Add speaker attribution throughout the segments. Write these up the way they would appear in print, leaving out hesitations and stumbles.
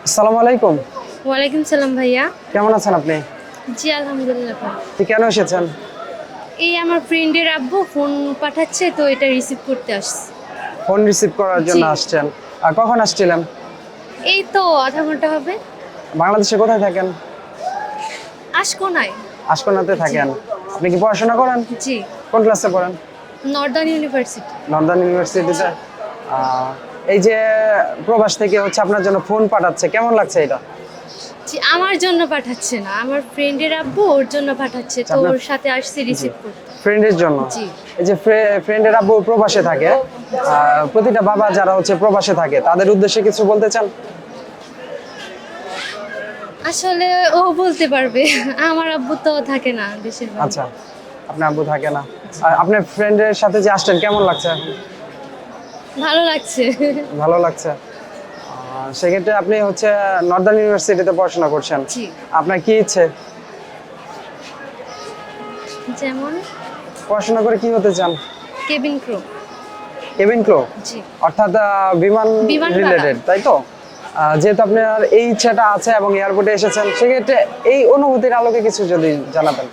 Speaker 1: আসসালামু আলাইকুম।
Speaker 2: ওয়ালাইকুম সালাম ভাইয়া।
Speaker 1: কেমন আছেন আপনি?
Speaker 2: জি আলহামদুলিল্লাহ ভালো।
Speaker 1: আপনি কেন এসেছেন?
Speaker 2: এই আমার ফ্রেন্ডের আব্বু ফোন পাঠাচ্ছে তো এটা রিসিভ করতে আসছি।
Speaker 1: ফোন রিসিভ করার
Speaker 2: জি।
Speaker 1: জন্য আসছেন। আর কখন আসছিলেন?
Speaker 2: এই তো আধা ঘন্টা হবে।
Speaker 1: বাংলাদেশে কোথায় থাকেন?
Speaker 2: আশকোনায়।
Speaker 1: আশকোনাতে
Speaker 2: জি।
Speaker 1: থাকেন। আপনি কি পড়াশোনা করেন?
Speaker 2: জি।
Speaker 1: কোন ক্লাসে পড়েন?
Speaker 2: Northern university.
Speaker 1: নর্দার্ন ইউনিভার্সিটিতে। এই যে প্রবাস থেকে হচ্ছে আপনার জন্য ফোন পাঠাচ্ছে, কেমন লাগছে এটা?
Speaker 2: জি আমার জন্য পাঠাচ্ছে না, আমার ফ্রেন্ডের আব্বু ওর জন্য পাঠাচ্ছে, তো
Speaker 1: আপনার
Speaker 2: ওর সাথে আসছি রিসিভ করতে।
Speaker 1: ফ্রেন্ডের জন্য।
Speaker 2: জি।
Speaker 1: এই যে ফ্রেন্ডের আব্বু প্রবাসে থাকে, প্রতিটা বাবা যারা হচ্ছে প্রবাসে থাকে তাদের উদ্দেশ্যে কিছু বলতে চান?
Speaker 2: আসলে ও বলতে পারবে, আমার আব্বু তো থাকে না দেশের বাইরে।
Speaker 1: আচ্ছা, আপনার আব্বু থাকে না। আর আপনার ফ্রেন্ডের সাথে যে আসছেন কেমন লাগছে এখন?
Speaker 2: ভালো লাগছে।
Speaker 1: ভালো লাগছে। সেক্ষেত্রে আপনি হচ্ছে নর্দার্ন ইউনিভার্সিটিতে পড়াশোনা করছেন।
Speaker 2: জি।
Speaker 1: আপনার কি ইচ্ছে?
Speaker 2: যেমন
Speaker 1: পড়াশোনা করে কি হতে চান?
Speaker 2: Cabin crew.
Speaker 1: কেবিন ক্রু,
Speaker 2: জি।
Speaker 1: অর্থাৎ বিমান
Speaker 2: বিমান
Speaker 1: রিলেটেড, তাই তো? যেহেতু আপনার এই ইচ্ছাটা আছে এবং এয়ারপোর্টে এসেছেন, সেক্ষেত্রে এই অনুভূতির আলোকে কিছু যদি জানাতেন।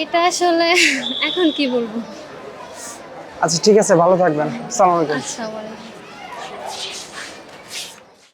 Speaker 2: এটা আসলে এখন কি বলবো।
Speaker 1: আচ্ছা ঠিক আছে, ভালো থাকবেন। আসসালামু আলাইকুম।
Speaker 2: আচ্ছা বলেন।